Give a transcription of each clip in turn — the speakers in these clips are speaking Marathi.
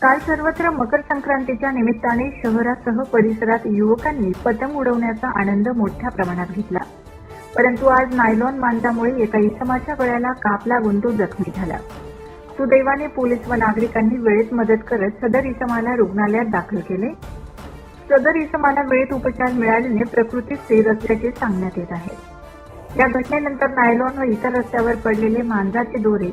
काल सर्वत्र मकर संक्रांतीच्या निमित्ताने शहरासह परिसरात युवकांनी पतंग उडवण्याचा आनंद मोठ्या प्रमाणात घेतला. परंतु आज नायलॉन मांजामुळे एका इसमाच्या गळ्याला काप लागून तो जखमी झाला. सुदैवाने पोलीस व नागरिकांनी वेळेत मदत करत सदर इसमाला रुग्णालयात दाखल केले. सदर इसमाला वेळेत उपचार मिळाल्याने प्रकृती स्थिर असल्याचे सांगण्यात येत आहे. या घटनेनंतर नायलॉन व इतर रस्त्यावर पडलेले मांजाचे दोरे,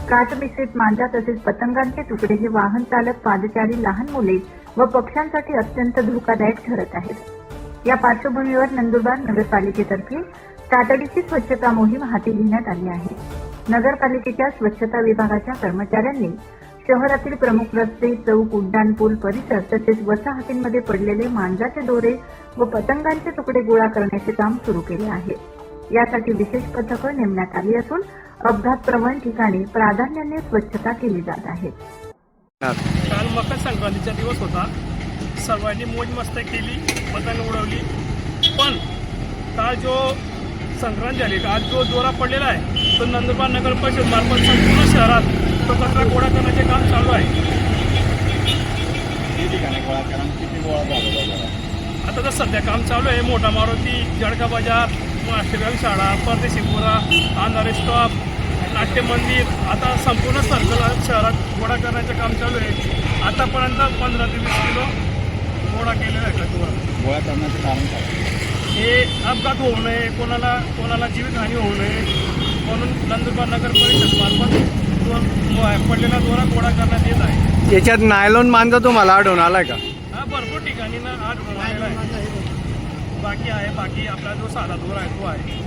काच मिश्रित मांजा तसेच पतंगांचे तुकडे हे वाहन चालक, पादचारी, लहान मुले व पक्ष्यांसाठी अत्यंत धोकादायक ठरत आहेत. या पार्श्वभूमीवर नंदुरबार नगरपालिकेतर्फे तातडीची स्वच्छता मोहीम हाती घेण्यात आली आहे. नगरपालिकेच्या स्वच्छता विभागाच्या कर्मचाऱ्यांनी शहरातील प्रमुख रस्ते, चौक, उड्डाणपूल परिसर तसेच वसाहतींमध्ये पडलेले मांजाचे दोरे व पतंगांचे तुकडे गोळा करण्याचे काम सुरू केले आहे. यासाठी विशेष पथकं नेमण्यात आली असून अपघात प्रवण ठिकाणी प्राधान्याने स्वच्छता केली जात आहे. काल मकर संक्रांतीचा दिवस होता. सर्वांनी मौज मस्ती केली, पतंग उडवली. पण काल जो संक्रांत झाली, आज जो दोरा पडलेला आहे तो नंदुरबार नगर परिषद मार्फत संपूर्ण शहरात तो कचरा गोळा करण्याचे काम चालू आहे. आता तर सध्या काम चालू आहे. मोठा मारुती, जळका बाजार, राष्ट्रव्याम शाळा, परदेशीपुरा, अंधारे स्टॉप, नाट्य मंदिर, आता संपूर्ण सर्कल शहरात गोळा करण्याचे काम चालू आहे. आतापर्यंत 15 ते 20 किलो गोळा केलेला आहे. गोळा करण्याचं कारण काय? हे अपघात होऊ नये, कोणाला जीवितहानी होऊ नये म्हणून नंदुरबार नगर परिषद मार्फत पडलेला दोरा गोळा करण्यात येत आहे. याच्यात नायलॉन मांजा तुम्हाला आढळून आलाय का? हा, भरपूर ठिकाणी ना आढळून आलेला आहे. बाकी आपला जो साधा दोरा आहे तो आहे.